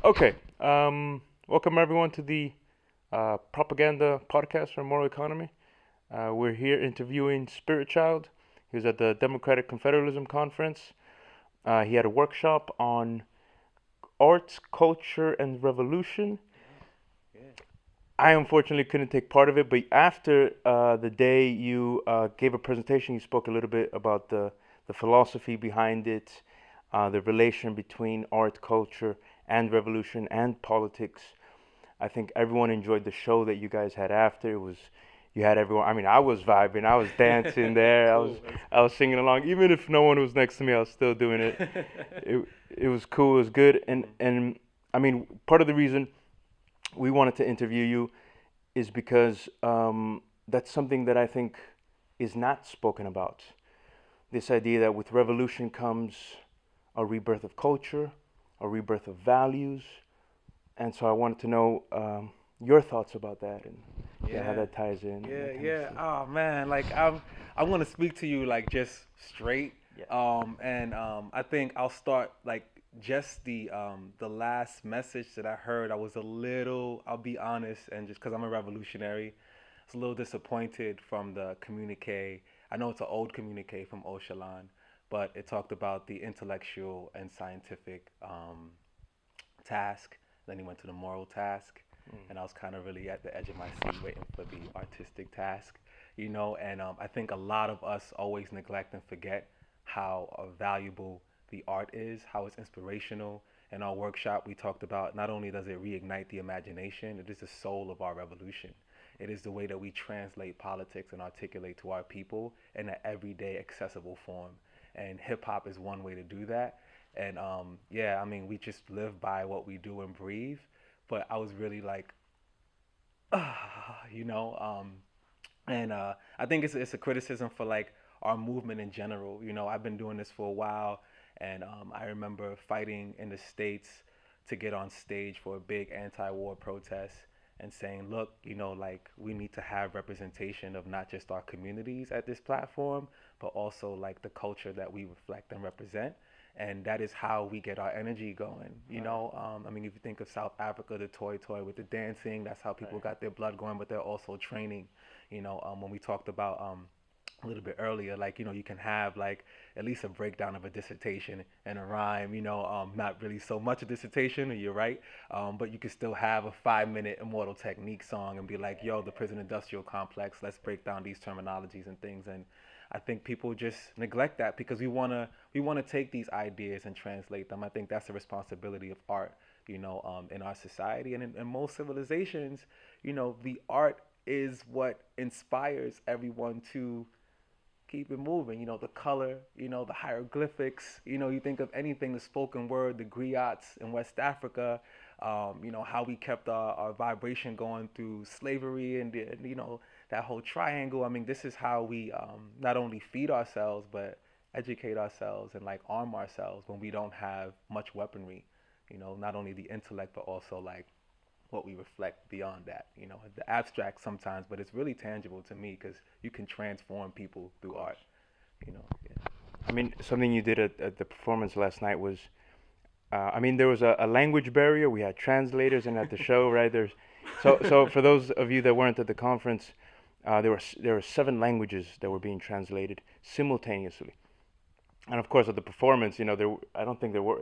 Okay. Welcome everyone to the propaganda podcast for moral economy. We're here interviewing Spirit Child. He was at the Democratic Confederalism Conference. He had a workshop on arts, culture, and revolution. Yeah, yeah. I unfortunately couldn't take part of it, but after the day you gave a presentation, you spoke a little bit about the philosophy behind it, the relation between art, culture, and revolution and politics. I think everyone enjoyed the show that you guys had after. It was you had everyone. I mean, I was vibing. I was dancing there. I was Cool. That's I was singing along. Even if no one was next to me, I was still doing it. cool. It was cool. It was good. And Mhm. and I mean, part of the reason we wanted to interview you is because that's something that I think is not spoken about. This idea that with revolution comes a rebirth of culture, a rebirth of values, and so I wanted to know your thoughts about that and yeah, how Yeah, that ties in and yeah, that kind of yeah. stuff. Oh man, I want to speak to you like just straight. Yeah. And I think I'll start like just the last message that I heard. I was a little, I'll be honest, and just because I'm a revolutionary, I was a little disappointed from the communique. I know it's an old communique from Ocalan, but it talked about the intellectual and scientific task. Then he went to the moral task, and I was kind of really at the edge of my seat waiting for the artistic task, And I think a lot of us always neglect and forget how valuable the art is, how it's inspirational. In our workshop, we talked about not only does it reignite the imagination, it is the soul of our revolution. It is the way that we translate politics and articulate to our people in an everyday accessible form. And hip hop is one way to do that. And yeah, I mean, we just live by what we do and breathe. But I was really like, ah, and I think it's a criticism for like our movement in general. I've been doing this for a while, and I remember fighting in the states to get on stage for a big anti-war protest and saying, look, like we need to have representation of not just our communities at this platform, but also like the culture that we reflect and represent. And that is how we get our energy going. Right. I mean, if you think of South Africa, the toy toy with the dancing, that's how people Right. got their blood going, but they're also training. When we talked about a little bit earlier, like you can have like at least a breakdown of a dissertation and a rhyme. Not really so much a dissertation, you're right, but you can still have a 5 minute Immortal Technique song and be like, yo, the prison industrial complex. Let's break down these terminologies and things. And I think people just neglect that because we wanna take these ideas and translate them. I think that's the responsibility of art, in our society and in most civilizations. The art is what inspires everyone to keep it moving. The color, the hieroglyphics. You think of anything, the spoken word, the griots in West Africa. How we kept our vibration going through slavery and that whole triangle. I mean, this is how we not only feed ourselves but educate ourselves and like arm ourselves when we don't have much weaponry. Not only the intellect but also like what we reflect beyond that. The abstract sometimes, but it's really tangible to me because you can transform people Of through course. art. Yeah. I mean, something you did at the performance last night was, I mean, there was a language barrier. We had translators, and at the show, right? So for those of you that weren't at the conference, there were 7 languages that were being translated simultaneously. And of course, at the performance, I don't think there were,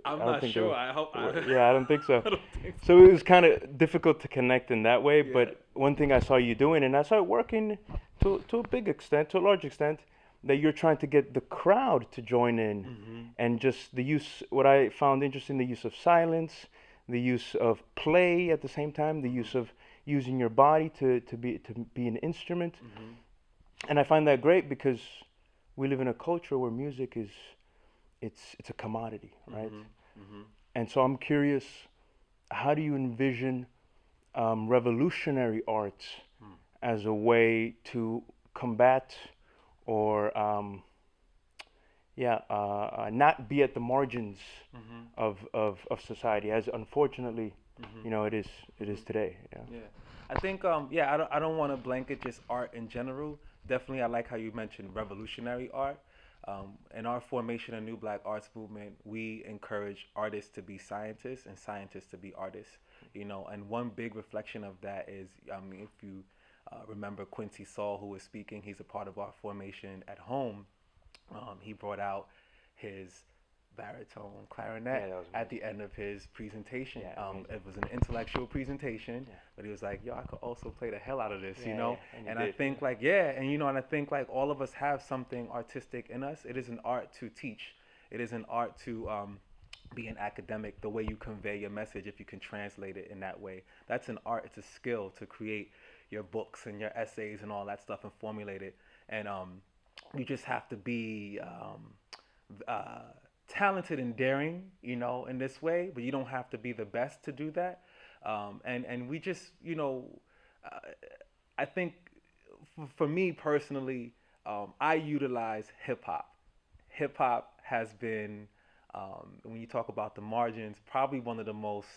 I I'm don't not think there sure. were, I hope I. yeah, I don't think so. I don't think so. So it was kind of difficult to connect in that way. Yeah. But one thing I saw you doing, and I saw it working to a big extent, to a large extent, that you're trying to get the crowd to join in, Mhm. and just the use. What I found interesting, the use of silence, the use of play at the same time, the Mhm. use of using your body to be an instrument, Mhm. and I find that great because we live in a culture where music is it's a commodity, right? Mhm. Mhm. And so I'm curious, how do you envision revolutionary arts Mhm. as a way to combat or not be at the margins Mhm. of society, as unfortunately, Mhm. it is Mhm. today. Yeah. Yeah. I think yeah, I don't want to blanket just art in general. Definitely I like how you mentioned revolutionary art. In our formation of New Black Arts Movement, we encourage artists to be scientists and scientists to be artists. And one big reflection of that is, I mean, if you remember Quincy Saul, who was speaking, he's a part of our formation at home. He brought out his baritone Yeah, clarinet that was at amazing. the end of his presentation. Yeah, amazing. It was an intellectual presentation, Yeah, but he was like, "Yo, I could also play the hell out of this," yeah, yeah. And you And I did. think like, yeah, and I think like all of us have something artistic in us. It is an art to teach. It is an art to be an academic. The way you convey your message, if you can translate it in that way, that's an art. It's a skill to create your books and your essays and all that stuff and formulate it. And you just have to be uh, talented and daring, in this way, but you don't have to be the best to do that. And we just, uh, I think for me personally, I utilize hip hop. Hip hop has been, when you talk about the margins, probably one of the most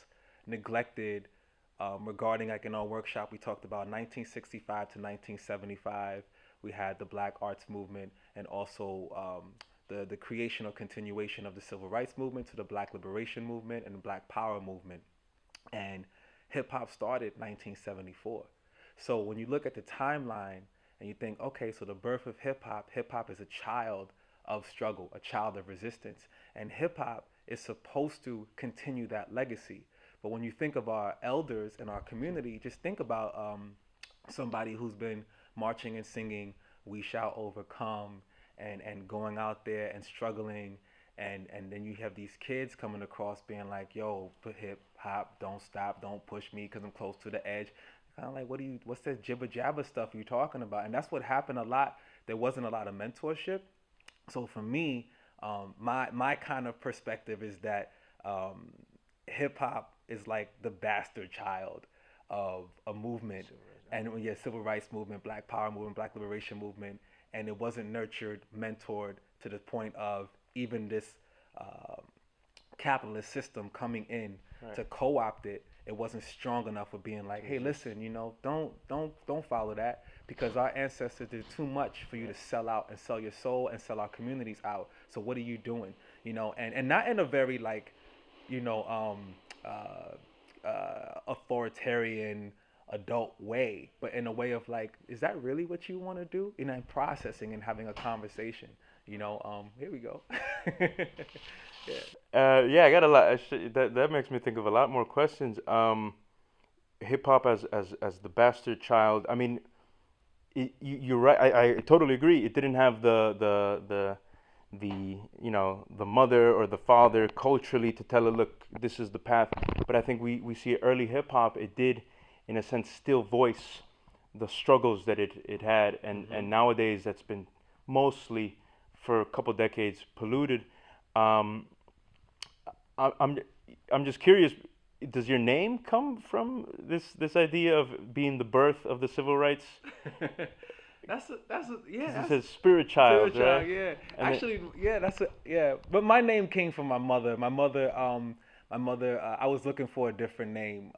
neglected. Regarding, like, in our workshop, we talked about 1965 to 1975. We had the Black Arts Movement, and also the creation or continuation of the Civil Rights Movement to the Black Liberation Movement and the Black Power Movement. And hip hop started 1974. So when you look at the timeline and you think, okay, so the birth of hip hop is a child of struggle, a child of resistance. And hip hop is supposed to continue that legacy. But when you think of our elders in our community, just think about somebody who's been marching and singing "We Shall Overcome" and going out there and struggling, and then you have these kids coming across being like, "Yo, put hip hop, don't stop, don't push me, because I'm close to the edge." Kind of like, what's that jibber jabber stuff you talking about? And that's what happened a lot. There wasn't a lot of mentorship. So for me, my kind of perspective is that um, hip hop is like the bastard child of a movement, Civil rights. and yeah, civil rights movement, Black Power movement, Black Liberation movement, and it wasn't nurtured, mentored to the point of even this uh, capitalist system coming in Right. to co-opt it. It wasn't strong enough for being like, hey, Jesus. listen, don't follow that, because our ancestors did too much for you to Right. sell out and sell your soul and sell our communities out. So what are you doing? And not in a very like, you know, authoritarian adult way, but in a way of like, is that really what you want to do? And processing and having a conversation. Here we go. Yeah. Yeah, I got a lot. That makes me think of a lot more questions. Hip hop as the bastard child. I mean, you're right. I totally agree. It didn't have the the mother or the father culturally to tell her, look, this is the path. But I think we see early hip hop. It did, in a sense, still voice the struggles that it had, Mhm. and nowadays that's been mostly for a couple decades polluted. Um, I, I'm I'm just curious. Does your name come from this idea of being the birth of the civil rights? Yeah, Because it that's says spirit child, spirit right? child. Yeah, And then, actually, yeah, yeah. But my name came from my mother. My mother. I was looking for a different name,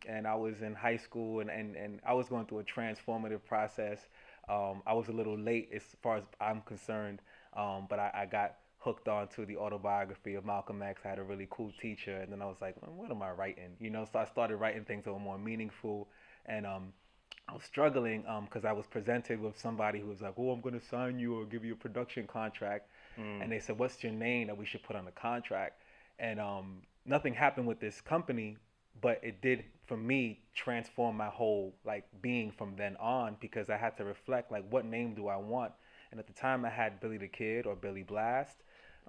and I was in high school, and I was going through a transformative process. I was a little late as far as I'm concerned, but I got hooked on to the autobiography of Malcolm X. I had a really cool teacher, and then I was like, "Well, what am I writing? So I started writing things that were more meaningful, and I was struggling because I was presented with somebody who was like, "Oh, I'm going to sign you or give you a production contract," mm, and they said, "What's your name that we should put on the contract?" And nothing happened with this company, but it did for me transform my whole like being from then on, because I had to reflect like, what name do I want? And at the time, I had Billy the Kid or Billy Blast.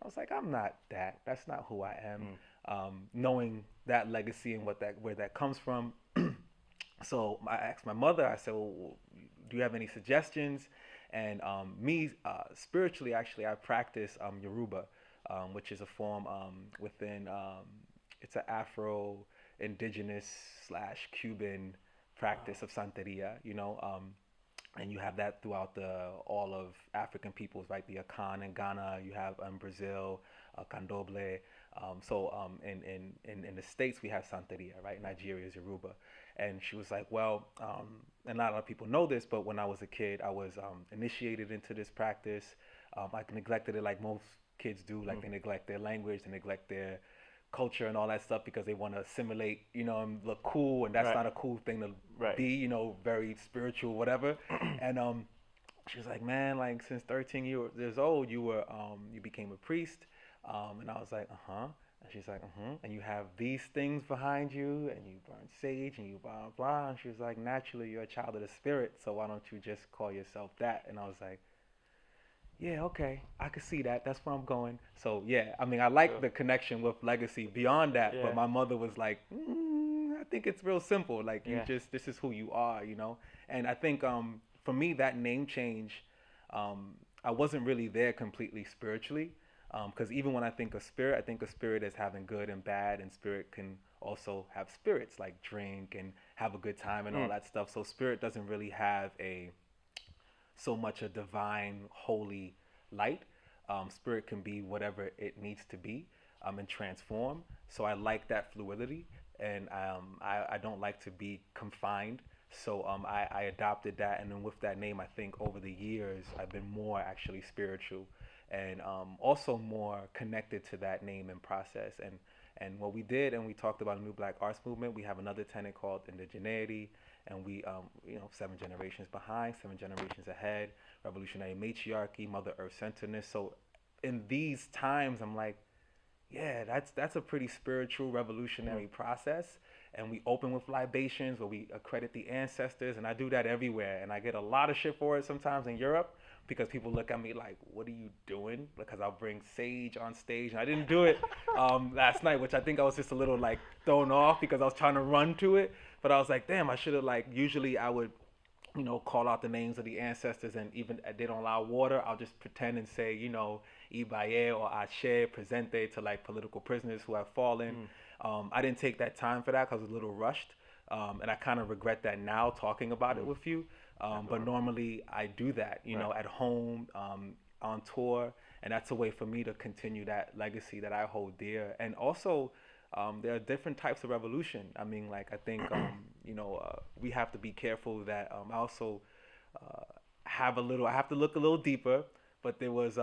I was like, I'm not that. That's not who I am. mm, Knowing that legacy and where that comes from, so I asked my mother. I said, "Well, do you have any suggestions?" And me, spiritually, actually, I practice Yoruba, which is a form within. It's an Afro indigenous slash Cuban wow, practice of Santeria. And you have that throughout the all of African peoples, right? The Akan in Ghana, you have Brazil, Candomblé. In the States, we have Santeria, right? Nigeria is Yoruba. And she was like, well, and not a lot of people know this, but when I was a kid, I was initiated into this practice. I neglected it like most kids do. Like Mm. they neglect their language, they neglect their culture and all that stuff because they want to assimilate, and look cool, and that's Right. not a cool thing to Right. be, very spiritual, whatever. And she was like, man, like since 13 years old, you became a priest, and I was like, uh huh. And she's like, and you have these things behind you, and you burn sage, and you blah blah. And she was like, naturally, you're a child of the spirit, so why don't you just call yourself that? And I was like, yeah, okay, I could see that. That's where I'm going. So yeah, I mean, I like So the connection with legacy beyond that, but yeah, my mother was like, I think it's real simple. Like yeah. this is who you are. And I think for me that name change, I wasn't really there completely spiritually, because even when I think of spirit as having good and bad, and spirit can also have spirits like drink and have a good time and all Mm. that stuff. So spirit doesn't really have a so much a divine, holy light. Spirit can be whatever it needs to be, and transform. So I like that fluidity, and I don't like to be confined. So I adopted that, and then with that name, I think over the years I've been more actually spiritual, and also more connected to that name and process. And what we did, and we talked about a new Black Arts Movement. We have another tenet called indigeneity, and we 7 generations behind, 7 generations ahead, revolutionary matriarchy, Mother Earth centeredness. So in these times, I'm like, yeah, that's a pretty spiritual Mm. revolutionary process. And we open with libations where we accredit the ancestors, and I do that everywhere. And I get a lot of shit for it sometimes in Europe because people look at me like, "What are you doing?" Because I'll bring sage on stage, and I didn't do it last night, which I think I was just a little like thrown off because I was trying to run to it. But I was like, "Damn, I should have like." Usually, I would call out the names of the ancestors, and even if they don't allow water, I'll just pretend and say, Ibaye or Ashe Presente to like political prisoners who have fallen. Mm. I didn't take that time for that because I was a little rushed, and I kind of regret that now talking about it Mm. with you. But Absolutely. normally I do that, Right. at home, on tour, and that's a way for me to continue that legacy that I hold dear. And also, there are different types of revolution. I mean, like I think we have to be careful that I also uh, I have to look a little deeper. But there was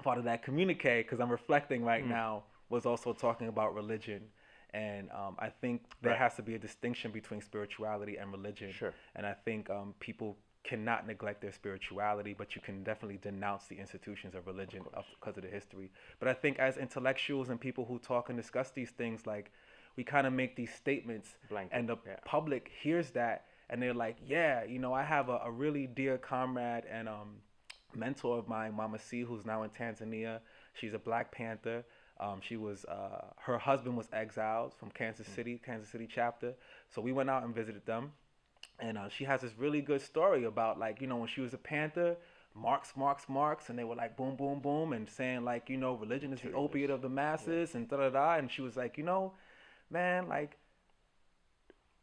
part of that communique because I'm reflecting right Mm. now was also talking about religion. And I think there Right. has to be a distinction between spirituality and religion. Sure. And I think people cannot neglect their spirituality, but you can definitely denounce the institutions of Of religion course. because of the history. But I think as intellectuals and people who talk and discuss these things, like we kind of make these statements, Blanket. and the Yeah. public hears that, and they're like, yeah, I have a really dear comrade and mentor of mine, Mama C, who's now in Tanzania. She's a Black Panther. She was her husband was exiled from Mm. Kansas City chapter. So we went out and visited them, and she has this really good story about like when she was a Panther, marks, and they were like boom, boom, boom, and saying like religion is the opiate Materialist. of the Yeah. masses and da da da, and she was like man, like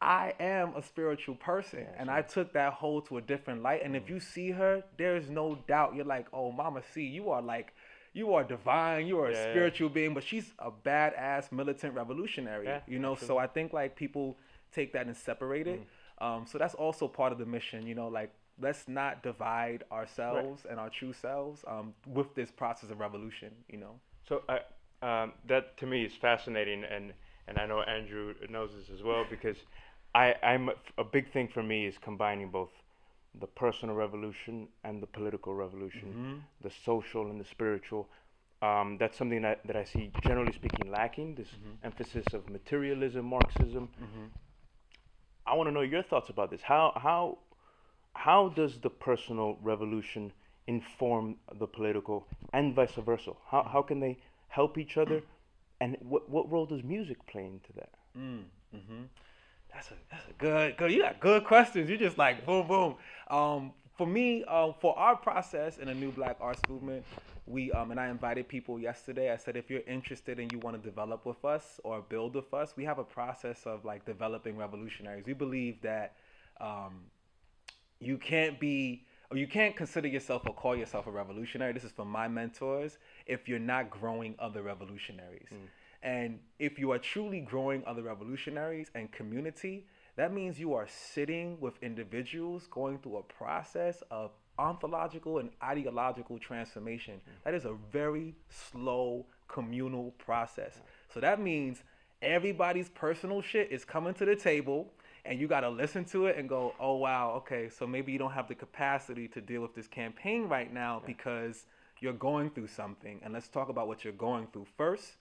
I am a spiritual person, Yeah. and I So. took that whole to a different light. And if Mm. you see her, there's no doubt you're like, oh, Mama C, you are divine, you are a Yeah. Yeah. spiritual being. But she's a badass militant revolutionary, Yeah. So Absolutely. I think like people take that and separate Mm. it. So that's also part of the mission, like let's not divide Right. ourselves and our true selves with this process of revolution. So that to me is fascinating, and I know Andrew knows this as well because I'm a big thing for me is combining both the personal revolution and the political revolution, Mm-hmm. the social and the spiritual. That's something that I see generally speaking lacking. This Mm-hmm. emphasis of materialism, Marxism. Mm-hmm. I want to know your thoughts about this. How does the personal revolution inform the political and vice versa? How can they help each other? And what role does music play into that? Mm-hmm. That's a good. You got good questions. You just like boom boom. For me, for our process in a new Black Arts Movement, we and I invited people yesterday. I said if you're interested and you want to develop with us or build with us, we have a process of like developing revolutionaries. We believe that um, you can't be or you can't consider yourself or call yourself a revolutionary. This is from my mentors. If you're not growing other revolutionaries, Mm. and if you are truly growing other revolutionaries and community, that means you are sitting with individuals going through a process of ontological and ideological transformation. That is a very slow communal process. So that means everybody's personal shit is coming to the table, and you got to listen to it and go, oh wow, okay, so maybe you don't have the capacity to deal with this campaign right now because you're going through something. And let's talk about what you're going through first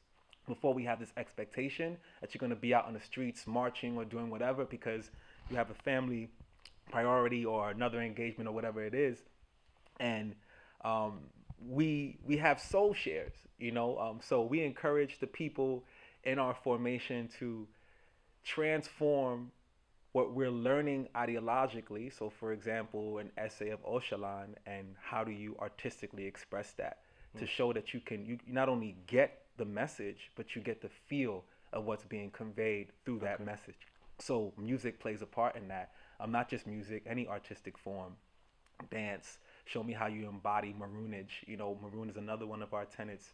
before we have this expectation that you're going to be out on the streets marching or doing whatever because you have a family priority or another engagement or whatever it is. And um, we have soul shares, so we encourage the people in our formation to transform what we're learning ideologically. So, for example, an essay of Ocalan, and how do you artistically express that to show that you not only get the message, but you get the feel of what's being conveyed through that Okay. message. So, music plays a part in that. Not just music, any artistic form, dance. Show me how you embody maroonage. Maroon is another one of our tenets.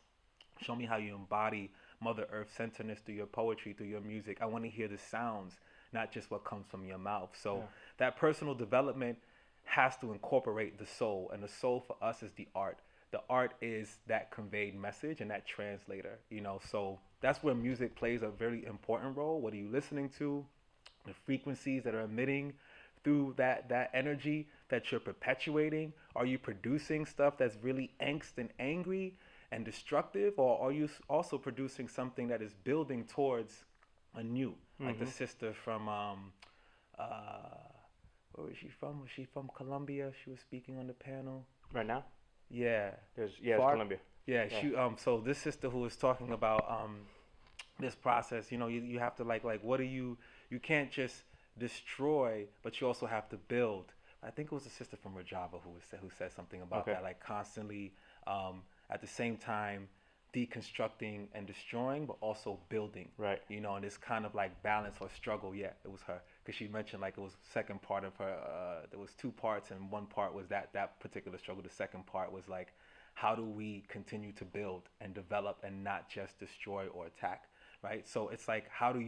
Show me how you embody Mother Earth centeredness through your poetry, through your music. I want to hear the sounds, not just what comes from your mouth. So Yeah. that personal development has to incorporate the soul, and the soul for us is the art. The art is that conveyed message and that translator. So that's where music plays a very important role. What are you listening to? The frequencies that are emitting through that energy that you're perpetuating? Are you producing stuff that's really angst and angry and destructive, or are you also producing something that is building towards a new, like the Mm-hmm. sister from uh, where was she from? Was she from Colombia? She was speaking on the panel. Right now, Yeah, it's Fark. Colombia. Yeah, Yeah. she so this sister who was talking about this process, you have to like what do you can't just destroy, but you also have to build. I think it was a sister from Rajava who said something about Okay. that, like constantly at the same time deconstructing and destroying, but also building. Right. And this kind of like balance or struggle. Yeah, it was her because she mentioned like it was second part of her. There was two parts, and one part was that particular struggle. The second part was like, how do we continue to build and develop and not just destroy or attack, right? So it's like, how are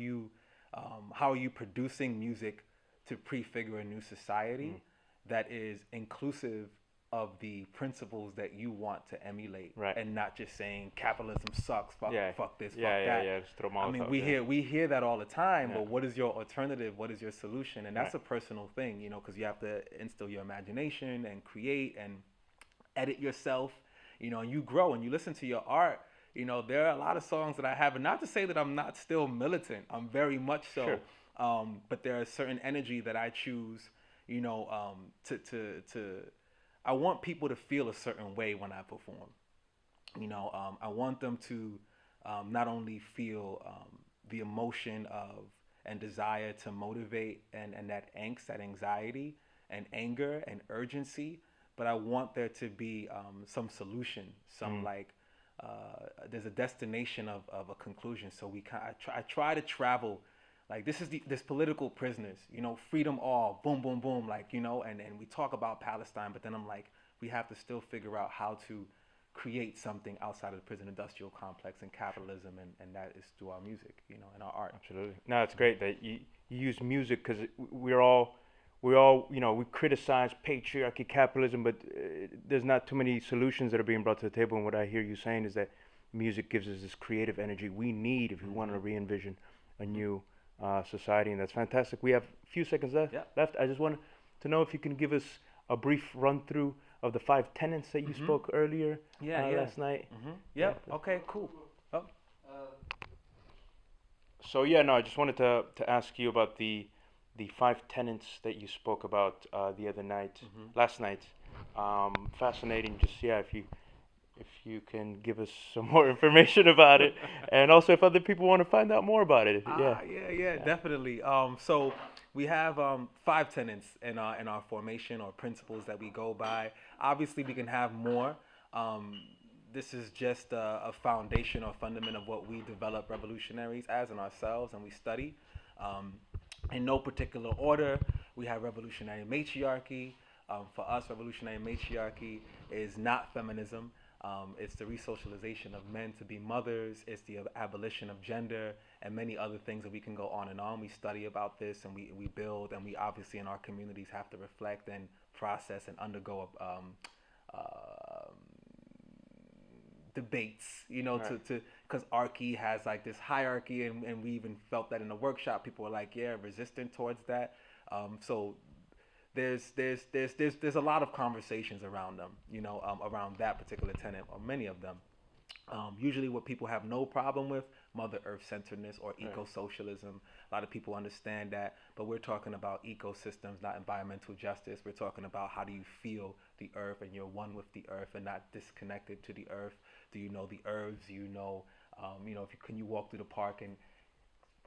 you producing music to prefigure a new Mm. society that is inclusive of the principles that you want to emulate, Right. and not just saying capitalism sucks, Yeah. fuck this, Yeah. fuck Yeah. that. Yeah. Just throw I mean, Molotovs. we Yeah. hear that all the time, Yeah. but what is your alternative? What is your solution? And Right. that's a personal thing, because you have to instill your imagination and create and edit yourself, and you grow and you listen to your art. There are a lot of songs that I have, and not to say that I'm not still militant. I'm very much Sure. so, but there is certain energy that I choose, to. I want people to feel a certain way when I perform. I want them to not only feel the emotion of and desire to motivate and that angst, that anxiety and anger and urgency, but I want there to be some solution, some Mm. like there's a destination of a conclusion. So I try to travel. Like this political prisoners, freedom all, boom, boom, boom, like and we talk about Palestine, but then I'm like, we have to still figure out how to create something outside of the prison industrial complex and capitalism, and that is through our music, and our art. Absolutely. No, it's great that you use music because we're all we criticize patriarchy, capitalism, but there's not too many solutions that are being brought to the table. And what I hear you saying is that music gives us this creative energy we need if we want Mm-hmm. to re-envision a Mm-hmm. new society, and that's fantastic. We have a few seconds left. Yeah. Left. I just want to know if you can give us a brief run through of the five tenets that you Mm-hmm. spoke earlier Yeah, yeah. last night. Mm-hmm. Yeah. Yep. Okay. Cool. Oh. So yeah, no, I just wanted to ask you about the five tenets that you spoke about the other night, Mm-hmm. last night. Fascinating. Just yeah, if you can give us some more information about it, and also if other people want to find out more about it. Yeah, Yeah, yeah, yeah. definitely. So we have five tenets in our formation or principles that we go by. Obviously, we can have more. Um, this is just a foundation or fundament of what we develop revolutionaries as in ourselves, and we study. Um, in no particular order, we have revolutionary matriarchy. For us, revolutionary matriarchy is not feminism. It's the resocialization of men to be mothers. It's the abolition of gender and many other things that we can go on and on. We study about this, and we build, and we obviously in our communities have to reflect and process and undergo uh, debates, Right. to because Archie has like this hierarchy, and we even felt that in the workshop. People were like, yeah, resistant towards that. So there's a lot of conversations around them, around that particular tenant or many of them. Usually, what people have no problem with, Mother Earth centeredness or Right. eco socialism. A lot of people understand that, but we're talking about ecosystems, not environmental justice. We're talking about how do you feel the earth and you're one with the earth and not disconnected to the earth. Do you know the herbs? Do you know, if you can you walk through the park and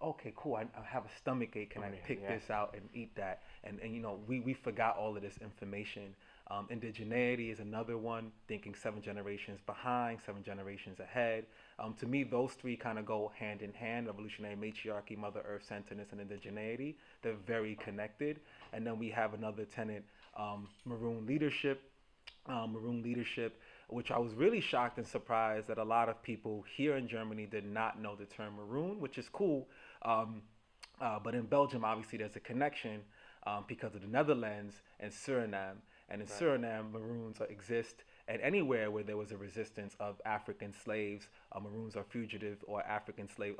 okay, cool. I have a stomach ache. Can Oh, I yeah. pick Yeah. this out and eat that? And we forgot all of this information. Indigeneity is another one, thinking 7 generations behind, 7 generations ahead. To me, those three kind of go hand in hand: evolutionary matriarchy, Mother Earth centeredness, and indigeneity. They're very connected. And then we have another tenet, maroon leadership. Maroon leadership, which I was really shocked and surprised that a lot of people here in Germany did not know the term maroon, which is cool. Um, but in Belgium, obviously, there's a connection because of the Netherlands and Suriname. And in Right. Suriname, Maroons exist. And anywhere where there was a resistance of African slaves, Maroons are fugitive or African slave,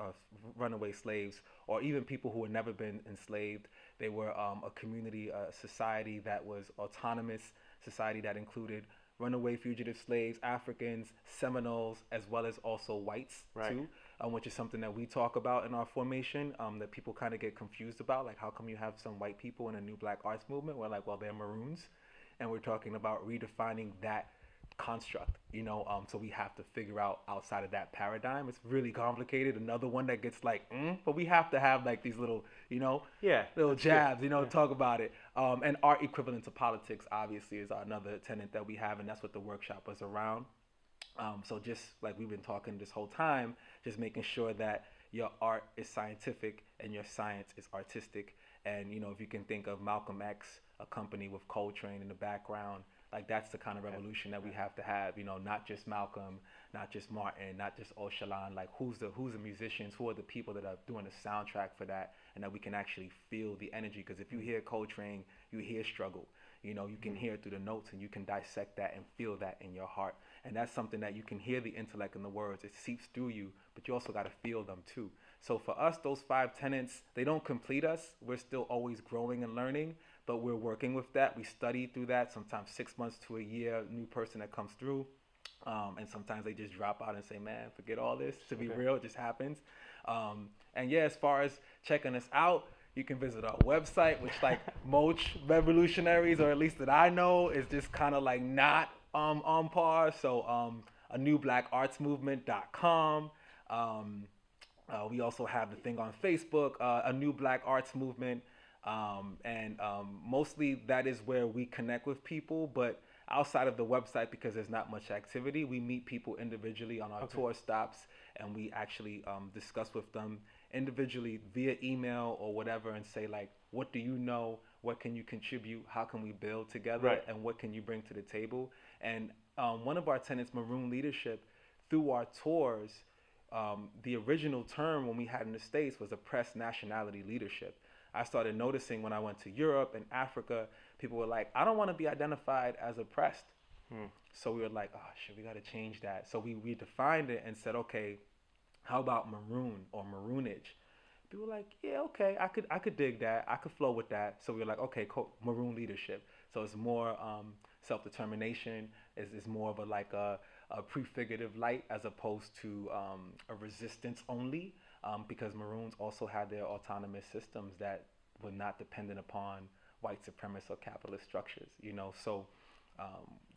runaway slaves, or even people who had never been enslaved. They were a community, a society that was autonomous, society that included runaway fugitive slaves, Africans, Seminoles, as well as also whites Right. too, which is something that we talk about in our formation, that people kind of get confused about. Like, how come you have some white people in a new black arts movement? We're like, well, they're Maroons. And we're talking about redefining that construct, so we have to figure out outside of that paradigm. It's really complicated. Another one that gets like, but we have to have like these little, Yeah. little That's good. jabs, Yeah. talk about it. And art equivalent to politics, obviously, is another tenet that we have, and that's what the workshop was around. So just like we've been talking this whole time, just making sure that your art is scientific and your science is artistic. And if you can think of Malcolm X, a company with Coltrane in the background, like that's the kind of Yeah. revolution that we Right. have to have. Not just Malcolm, not just Martin, not just Ocalan. Like who's the musicians, who are the people that are doing the soundtrack for that, and that we can actually feel the energy. Because if you Mm. hear Coltrane, you hear struggle. You can Mhm. hear it through the notes and you can dissect that and feel that in your heart. And that's something that you can hear the intellect in the words. It seeps through you, but you also got to feel them too. So for us, those 5 tenets, they don't complete us. We're still always growing and learning, but we're working with that. We study through that, sometimes 6 months to a year, new person that comes through. And sometimes they just drop out and say, man, forget all this. To be Okay. real, it just happens. And yeah, as far as checking us out, you can visit our website, which like most revolutionaries, or at least that I know, is just kind of like not on par. So a new black arts movement.com. Um, we also have the thing on Facebook, a new black arts movement. And mostly that is where we connect with people. But outside of the website, because there's not much activity, we meet people individually on our Okay. tour stops, and we actually discuss with them individually via email or whatever, and say like, what do you know? What can you contribute? How can we build together? Right. And what can you bring to the table? And one of our tenants, Maroon Leadership, through our tours, the original term when we had in the States was oppressed nationality leadership. I started noticing when I went to Europe and Africa, people were like, I don't want to be identified as oppressed. Hmm. So we were like, oh shit, we got to change that. So we redefined it and said, okay, how about maroon or maroonage? People were like, yeah, okay, I could dig that. I could flow with that. So we were like, okay, cool, maroon leadership. So it's more self determination. Is more of a prefigurative light as opposed to a resistance only. Because Maroons also had their autonomous systems that were not dependent upon white supremacist or capitalist structures. So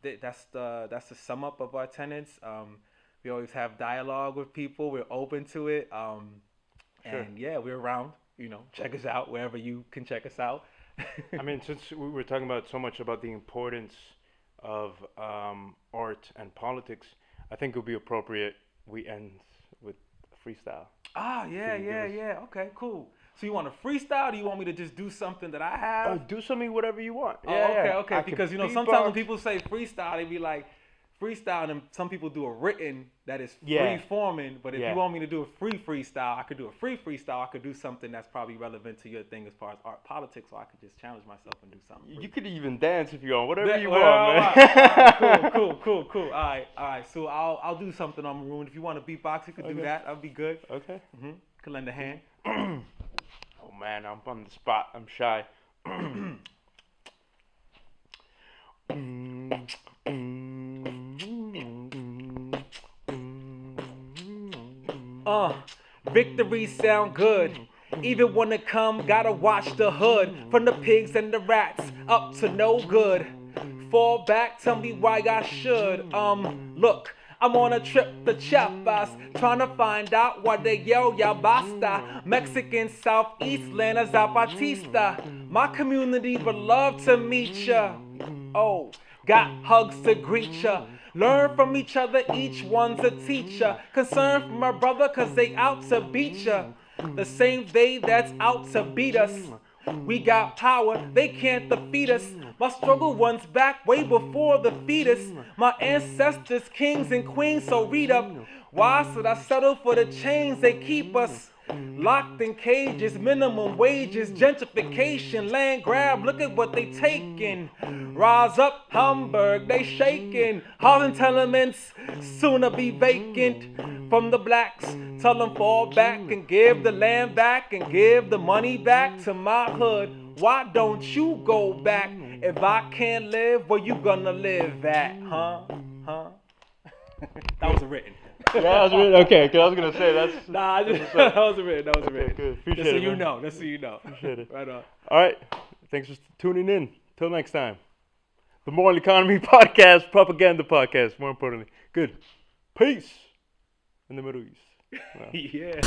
that's the sum up of our tenets. We always have dialogue with people. We're open to it. Sure. And yeah, we're around. Check us out wherever you can check us out. I mean, since we were talking about so much about the importance of art and politics, I think it would be appropriate we end with a freestyle. Ah, Could yeah, you give yeah, us? yeah. Okay, cool. So you want to freestyle? Or do you want me to just do something that I have? Do something whatever you want. Yeah, Oh, okay, yeah. okay. I could Because sometimes when beatbox. people say freestyle, they be like, freestyle, and some people do a written that is Yeah. free forming. But if Yeah. you want me to do a free freestyle, I could do a free freestyle. I could do something that's probably relevant to your thing as far as art politics, or I could just challenge myself and do something. You free. could even dance if you want, whatever you Well, want, all man. right. All right, cool. All right. So I'll do something on Maroon. If you want to beatbox, you could do Okay. that. That'd be good. Okay. Could lend a hand. Oh man, I'm on the spot. I'm shy. Victories sound good. Even when it come, gotta watch the hood. From the pigs and the rats up to no good. Fall back, tell me why I should. Look, I'm on a trip to Chiapas, trying to find out why they yell ya basta. Mexican Southeast land of Zapatista. My community would love to meet ya. Oh, got hugs to greet ya. Learn from each other, each one's a teacher. Concerned for my brother, cause they out to beat ya. The same they that's out to beat us. We got power, they can't defeat us. My struggle runs back way before the fetus. My ancestors, kings and queens, so read up. Why should I settle for the chains they keep us? Locked in cages, minimum wages, gentrification, land grab, look at what they taking. Rise up, Hamburg, they shaking. Harlem tenements, sooner be vacant. From the blacks, tell them fall back and give the land back and give the money back to my hood. Why don't you go back? If I can't live, where you gonna live at, huh? That was written. Yeah, that was written. Okay, because I was gonna say that's. Nah, that was written. Okay, good. Appreciate Just so it, you man. know. Just so you know. Appreciate it. Right on. All right. Thanks for tuning in. Till next time. The Moral Economy Podcast, Propaganda Podcast, more importantly. Good. Peace in the Middle East. Wow. Yeah.